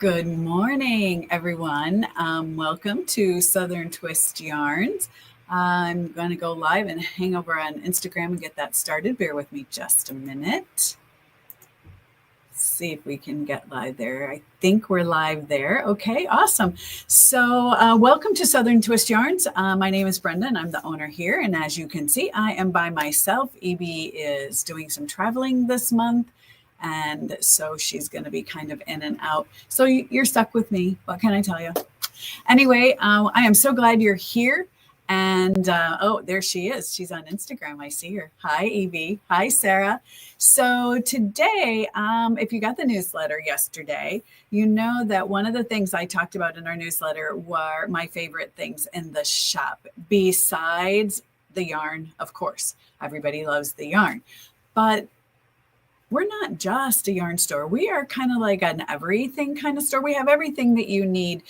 Good morning, everyone. Welcome to Southern Twist Yarns. I'm going to go live and hang over on Instagram and get that started. Bear with me just a minute. See if we can get live there. I think we're live there. Okay, awesome. So welcome to Southern Twist Yarns. My name is Brenda and I'm the owner here. And as you can see, I am by myself. Evie is doing some traveling this month. And so she's going to be kind of in and out. So you're stuck with me. What can I tell you? Anyway, I am so glad you're here. And oh, there she is. She's on Instagram. I see her. Hi, Evie. Hi, Sarah. So today, if you got the newsletter yesterday, you know that one of the things I talked about in our newsletter were my favorite things in the shop, besides the yarn, of course. Everybody loves the yarn. But we're not just a yarn store. We are kind of like an everything kind of store. We have everything that you need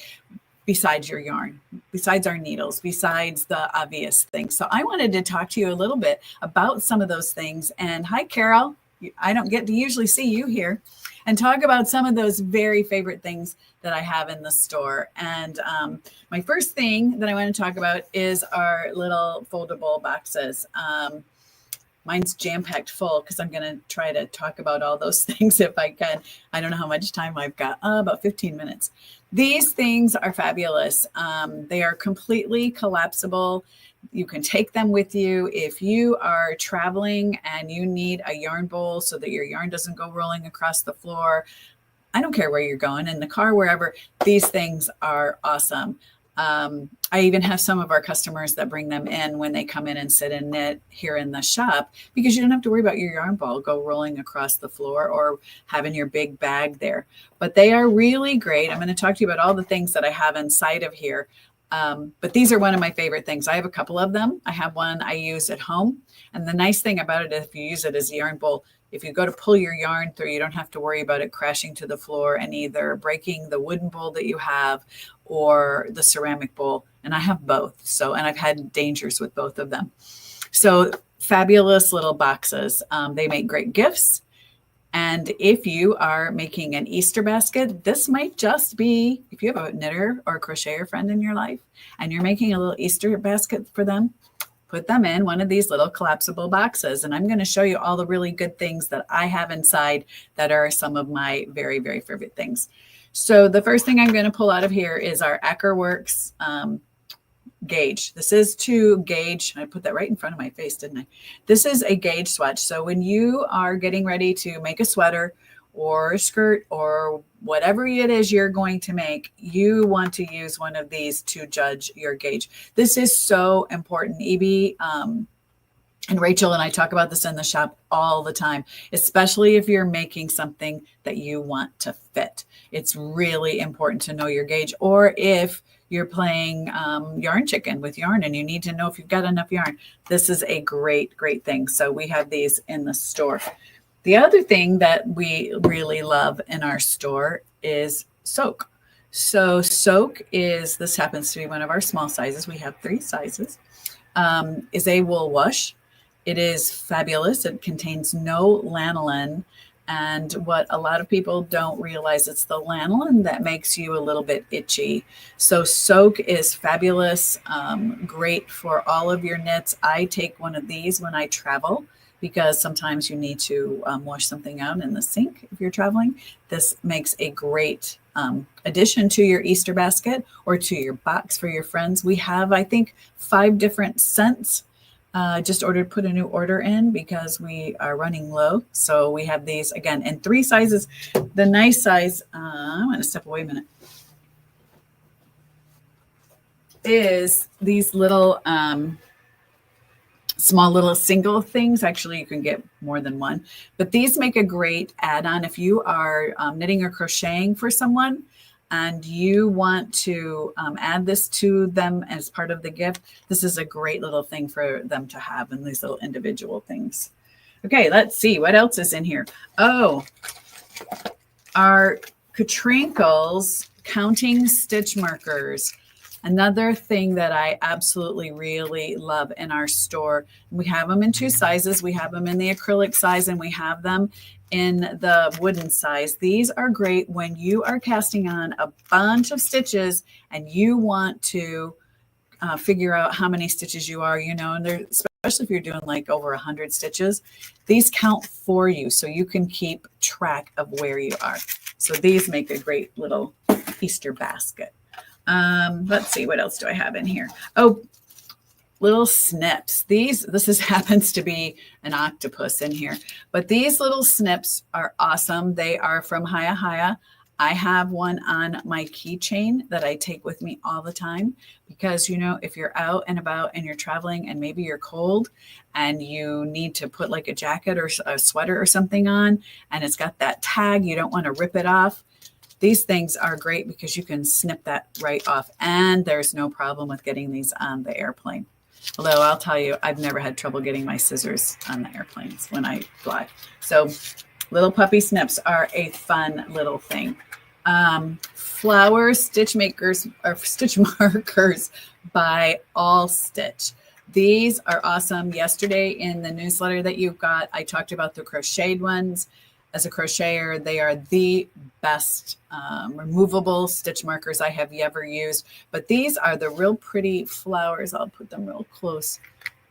besides your yarn, besides our needles, besides the obvious things. So I wanted to talk to you a little bit about some of those things. And hi, Carol. I don't get to usually see you here. And talk about some of those very favorite things that I have in the store. And my first thing that I want to talk about is our little foldable boxes. Mine's jam-packed full because I'm going to try to talk about all those things if I can. I don't know how much time I've got. About 15 minutes. These things are fabulous. They are completely collapsible. You can take them with you if you are traveling and you need a yarn bowl so that your yarn doesn't go rolling across the floor. I don't care where you're going, in the car, wherever. These things are awesome. I even have some of our customers that bring them in when they come in and sit and knit here in the shop, because you don't have to worry about your yarn ball go rolling across the floor or having your big bag there. But they are really great. I'm going to talk to you about all the things that I have inside of here. But these are one of my favorite things. I have a couple of them. I have one I use at home. And the nice thing about it, if you use it as a yarn bowl, if you go to pull your yarn through, you don't have to worry about it crashing to the floor and either breaking the wooden bowl that you have or the ceramic bowl. And I have both. So, and I've had dangers with both of them. So fabulous little boxes. They make great gifts. And if you are making an Easter basket, this might just be, if you have a knitter or a crocheter friend in your life and you're making a little Easter basket for them, put them in one of these little collapsible boxes. And I'm going to show you all the really good things that I have inside that are some of my very, very favorite things. So the first thing I'm going to pull out of here is our Ackerworks gauge. This is to gauge. I put that right in front of my face, didn't I? This is a gauge swatch. So when you are getting ready to make a sweater or a skirt or whatever it is you're going to make, you want to use one of these to judge your gauge. This is so important. Evie and Rachel and I talk about this in the shop all the time, especially if you're making something that you want to fit. It's really important to know your gauge, or if you're playing yarn chicken with yarn and you need to know if you've got enough yarn. This is a great, great thing. So we have these in the store. The other thing that we really love in our store is soak. So soak is, this happens to be one of our small sizes. We have 3 sizes, is a wool wash. It is fabulous. It contains no lanolin. And what a lot of people don't realize, it's the lanolin that makes you a little bit itchy. So soak is fabulous, great for all of your knits. I take one of these when I travel because sometimes you need to wash something out in the sink if you're traveling. This makes a great addition to your Easter basket or to your box for your friends. We have, I think, 5 different scents. Just put a new order in because we are running low. So we have these again in 3 sizes. The nice size, I'm going to step away a minute, is these little small little single things. Actually, you can get more than one, but these make a great add-on if you are knitting or crocheting for someone and you want to add this to them as part of the gift. This is a great little thing for them to have in these little individual things. Okay, let's see what else is in here. Oh, our Katrinkles counting stitch markers. Another thing that I absolutely really love in our store. We have them in 2 sizes. We have them in the acrylic size and we have them in the wooden size. These are great when you are casting on a bunch of stitches and you want to figure out how many stitches you are, and especially if you're doing like over 100 stitches, these count for you so you can keep track of where you are. So these make a great little Easter basket. Let's see, what else do I have in here? Oh, little snips. This happens to be an octopus in here, but these little snips are awesome. They are from Hiya Hiya. I have one on my keychain that I take with me all the time because, if you're out and about and you're traveling and maybe you're cold and you need to put like a jacket or a sweater or something on, and it's got that tag, you don't want to rip it off. These things are great because you can snip that right off, and there's no problem with getting these on the airplane. Although I'll tell you, I've never had trouble getting my scissors on the airplanes when I fly. So little puppy snips are a fun little thing. Flower stitch makers or stitch markers by All Stitch. These are awesome. Yesterday in the newsletter that you got, I talked about the crocheted ones. As a crocheter, they are the best removable stitch markers I have ever used. But these are the real pretty flowers. I'll put them real close.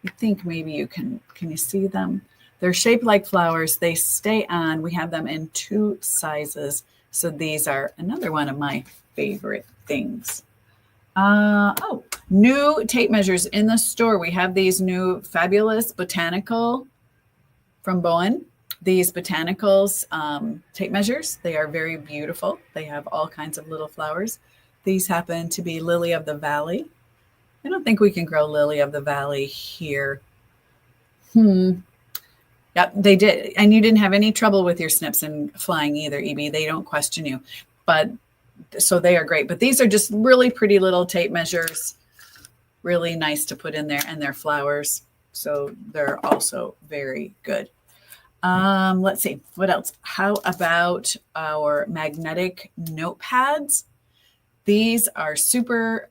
I think maybe you can you see them? They're shaped like flowers. They stay on. We have them in 2 sizes. So these are another one of my favorite things. New tape measures in the store. We have these new fabulous botanical from Bowen. These botanicals tape measures, they are very beautiful. They have all kinds of little flowers. These happen to be Lily of the Valley. I don't think we can grow Lily of the Valley here. Yep, they did. And you didn't have any trouble with your snips and flying either, EB. They don't question you. But so they are great. But these are just really pretty little tape measures. Really nice to put in there, and they're flowers. So they're also very good. Let's see, what else? How about our magnetic notepads? These are super,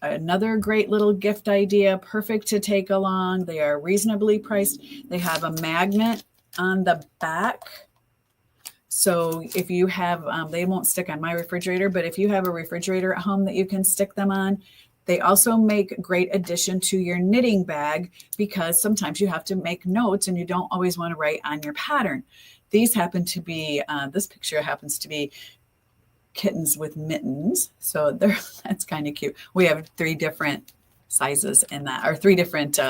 another great little gift idea, perfect to take along. They are reasonably priced. They have a magnet on the back. So if you have, they won't stick on my refrigerator, but if you have a refrigerator at home that you can stick them on, they also make great addition to your knitting bag because sometimes you have to make notes and you don't always want to write on your pattern. These happen to be, this picture happens to be kittens with mittens. So that's kind of cute. We have 3 different sizes in that, or 3 different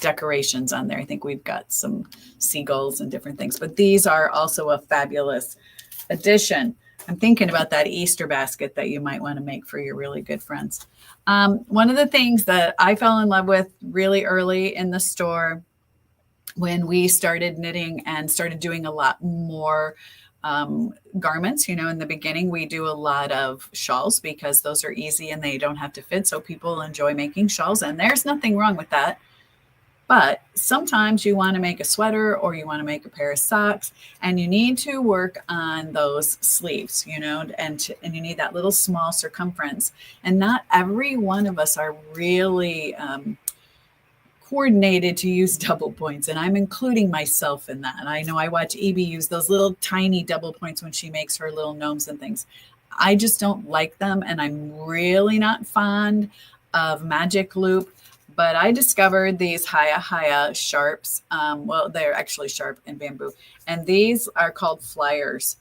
decorations on there. I think we've got some seagulls and different things, but these are also a fabulous addition. I'm thinking about that Easter basket that you might want to make for your really good friends. One of the things that I fell in love with really early in the store when we started knitting and started doing a lot more garments, in the beginning, we do a lot of shawls because those are easy and they don't have to fit. So people enjoy making shawls, and there's nothing wrong with that. But sometimes you want to make a sweater or you want to make a pair of socks, and you need to work on those sleeves, and you need that little small circumference. And not every one of us are really coordinated to use double points. And I'm including myself in that. And I know I watch Evie use those little tiny double points when she makes her little gnomes and things. I just don't like them. And I'm really not fond of magic loop. But I discovered these Hiya Hiya sharps. Well, they're actually sharp in bamboo. And these are called flyers.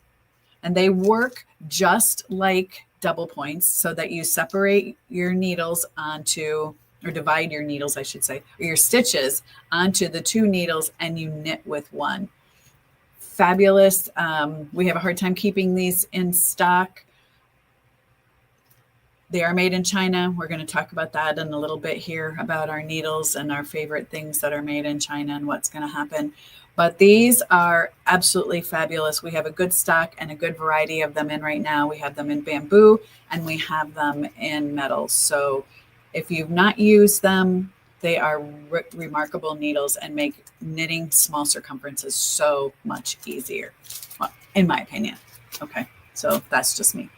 And they work just like double points so that you separate your needles onto, or divide your needles, I should say, or your stitches onto the 2 needles, and you knit with 1. Fabulous. We have a hard time keeping these in stock. They are made in China. We're going to talk about that in a little bit here, about our needles and our favorite things that are made in China and what's going to happen. But these are absolutely fabulous. We have a good stock and a good variety of them in right now. We have them in bamboo and we have them in metal. So if you've not used them, they are remarkable needles and make knitting small circumferences so much easier, well, in my opinion. Okay, so that's just me.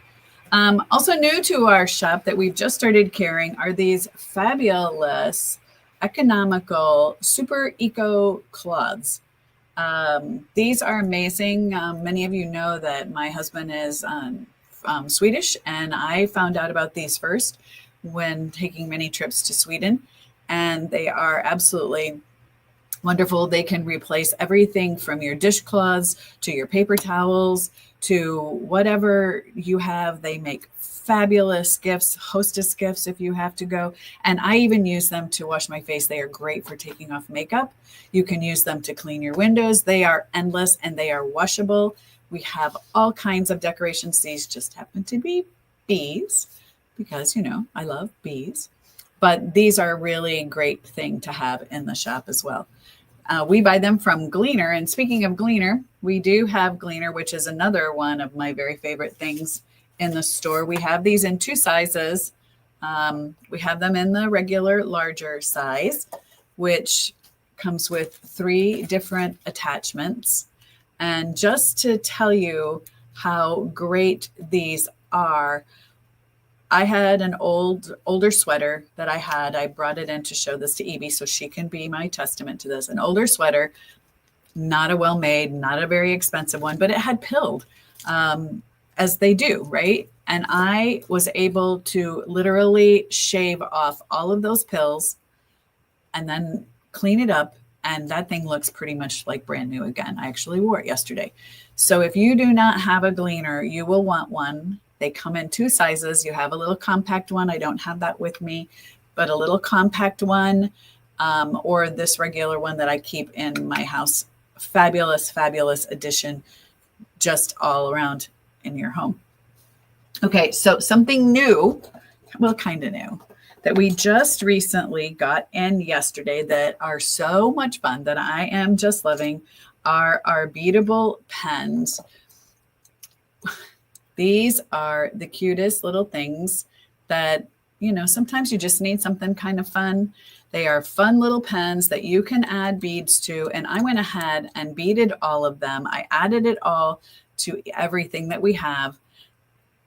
Also new to our shop that we've just started carrying are these fabulous, economical, super eco cloths. These are amazing. Many of you know that my husband is Swedish, and I found out about these first when taking many trips to Sweden, and they are absolutely wonderful. They can replace everything from your dishcloths to your paper towels to whatever you have. They make fabulous gifts, hostess gifts if you have to go. And I even use them to wash my face. They are great for taking off makeup. You can use them to clean your windows. They are endless and they are washable. We have all kinds of decorations. These just happen to be bees because, you know, I love bees. But these are a really great thing to have in the shop as well. We buy them from Gleaner. And speaking of Gleaner, we do have Gleaner, which is another one of my very favorite things in the store. We have these in two sizes. We have them in the regular larger size, which comes with 3 different attachments. And just to tell you how great these are, I had an older sweater that I brought it in to show this to Evie so she can be my testament to this. An older sweater, not a well-made, not a very expensive one, but it had pilled, as they do, right? And I was able to literally shave off all of those pills and then clean it up. And that thing looks pretty much like brand new again. I actually wore it yesterday. So if you do not have a Gleaner, you will want one. They come in 2 sizes. You have a little compact one. I don't have that with me, but a little compact one, or this regular one that I keep in my house. Fabulous, fabulous addition just all around in your home. Okay, so something new, well, kind of new, that we just recently got in yesterday that are so much fun that I am just loving are our beadable pens. These are the cutest little things that, you know, sometimes you just need something kind of fun. They are fun little pens that you can add beads to. And I went ahead and beaded all of them. I added it all to everything that we have.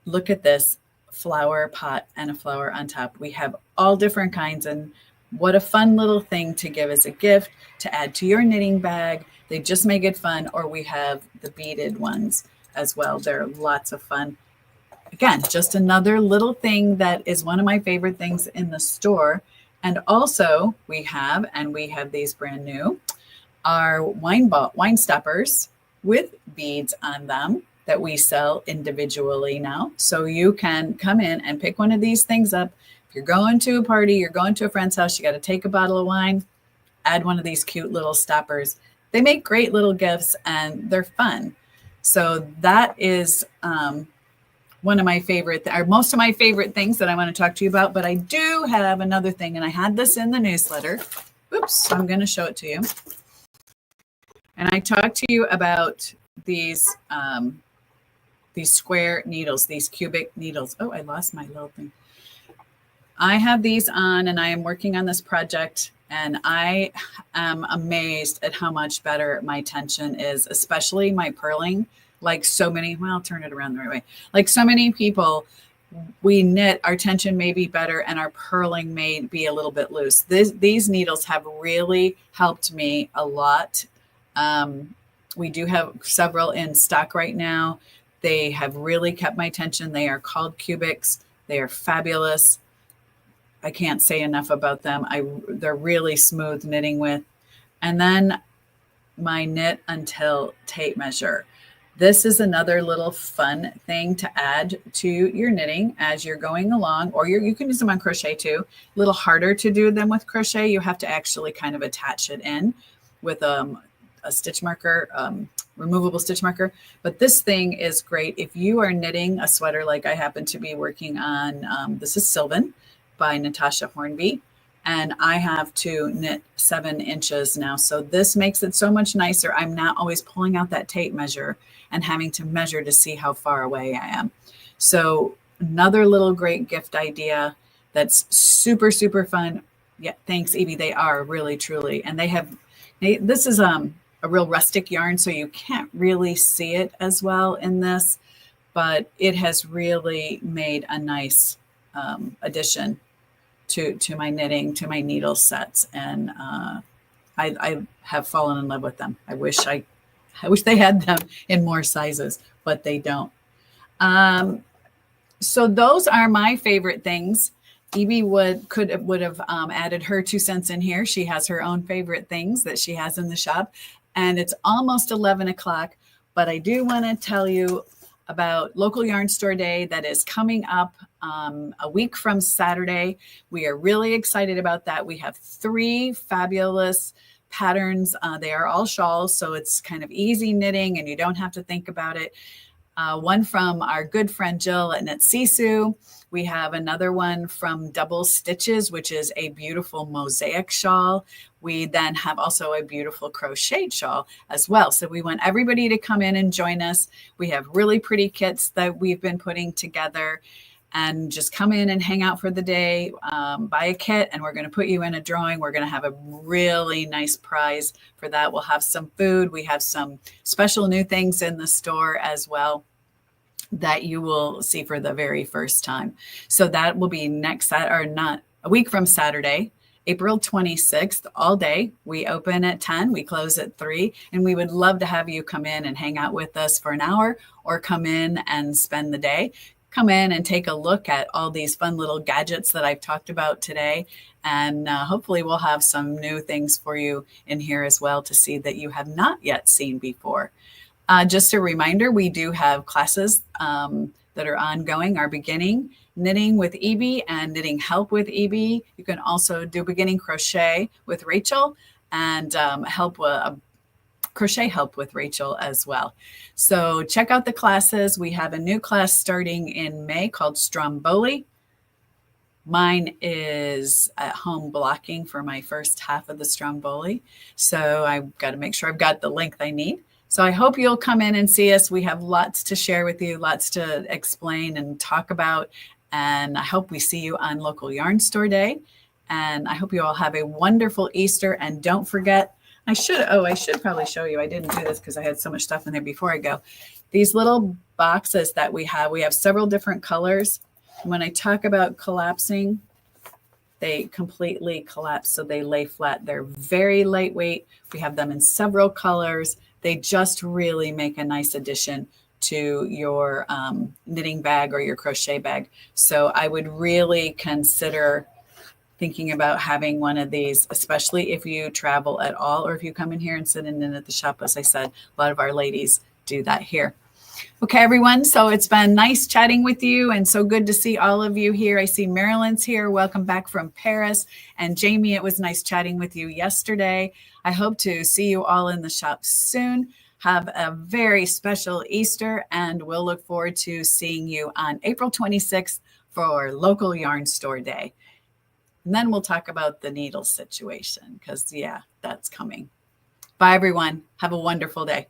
Look at this flower pot and a flower on top. We have all different kinds, and what a fun little thing to give as a gift to add to your knitting bag. They just make it fun. Or we have the beaded ones as well. They're lots of fun. Again, just another little thing that is one of my favorite things in the store. And also we have these brand new, our wine stoppers with beads on them that we sell individually now. So you can come in and pick one of these things up. If you're going to a party, you're going to a friend's house, you got to take a bottle of wine, add one of these cute little stoppers. They make great little gifts and they're fun. So that is one of my favorite, or most of my favorite things that I want to talk to you about. But I do have another thing, and I had this in the newsletter. Oops, I'm going to show it to you. And I talked to you about these square needles, these cubic needles. Oh, I lost my little thing. I have these on, and I am working on this project. And I am amazed at how much better my tension is, especially my purling. Like so many, well, I'll turn it around the right way. Like so many people, we knit, our tension may be better and our purling may be a little bit loose. These needles have really helped me a lot. We do have several in stock right now. They have really kept my tension. They are called Cubics. They are fabulous. I can't say enough about them. They're really smooth knitting with. And then my Knit Until tape measure. This is another little fun thing to add to your knitting as you're going along, or you can use them on crochet too. A little harder to do them with crochet. You have to actually kind of attach it in with a stitch marker, removable stitch marker. But this thing is great if you are knitting a sweater like I happen to be working on. This is Sylvan by Natasha Hornby, and I have to knit 7 inches now. So this makes it so much nicer. I'm not always pulling out that tape measure and having to measure to see how far away I am. So another little great gift idea that's super, super fun. Yeah, thanks, Evie. They are really, truly. And this is a real rustic yarn, so you can't really see it as well in this, but it has really made a nice addition to my knitting, to my needle sets. And I have fallen in love with them. I wish they had them in more sizes, but they don't. So those are my favorite things. Evie would have added her 2 cents in here. She has her own favorite things that she has in the shop, and it's almost 11 o'clock. But I do want to tell you about Local Yarn Store Day that is coming up a week from Saturday. We are really excited about that. We have 3 fabulous patterns. They are all shawls, so it's kind of easy knitting and you don't have to think about it. One from our good friend Jill at Knit Sisu. We have another one from Double Stitches, which is a beautiful mosaic shawl. We then have also a beautiful crocheted shawl as well. So we want everybody to come in and join us. We have really pretty kits that we've been putting together, and just come in and hang out for the day, buy a kit, and we're going to put you in a drawing. We're going to have a really nice prize for that. We'll have some food. We have some special new things in the store as well that you will see for the very first time. So that will be next Saturday, or not a week from Saturday, April 26th, all day. We open at 10, we close at 3, and we would love to have you come in and hang out with us for an hour, or come in and spend the day. Come in and take a look at all these fun little gadgets that I've talked about today. And hopefully we'll have some new things for you in here as well to see that you have not yet seen before. Just a reminder, we do have classes that are ongoing, our beginning knitting with Evie and knitting help with Evie. You can also do beginning crochet with Rachel and crochet help with Rachel as well. So check out the classes. We have a new class starting in May called Stromboli. Mine is at home blocking for my first half of the Stromboli. So I've got to make sure I've got the length I need. So I hope you'll come in and see us. We have lots to share with you, lots to explain and talk about. And I hope we see you on Local Yarn Store Day. And I hope you all have a wonderful Easter. And don't forget, I should probably show you. I didn't do this because I had so much stuff in there before I go. These little boxes that we have several different colors. When I talk about collapsing, they completely collapse. So they lay flat. They're very lightweight. We have them in several colors. They just really make a nice addition to your knitting bag or your crochet bag. So I would really consider thinking about having one of these, especially if you travel at all, or if you come in here and sit in at the shop. As I said, a lot of our ladies do that here. Okay, everyone. So it's been nice chatting with you, and so good to see all of you here. I see Marilyn's here. Welcome back from Paris. And Jamie, it was nice chatting with you yesterday. I hope to see you all in the shop soon. Have a very special Easter, and we'll look forward to seeing you on April 26th for Local Yarn Store Day. And then we'll talk about the needle situation because, yeah, that's coming. Bye, everyone. Have a wonderful day.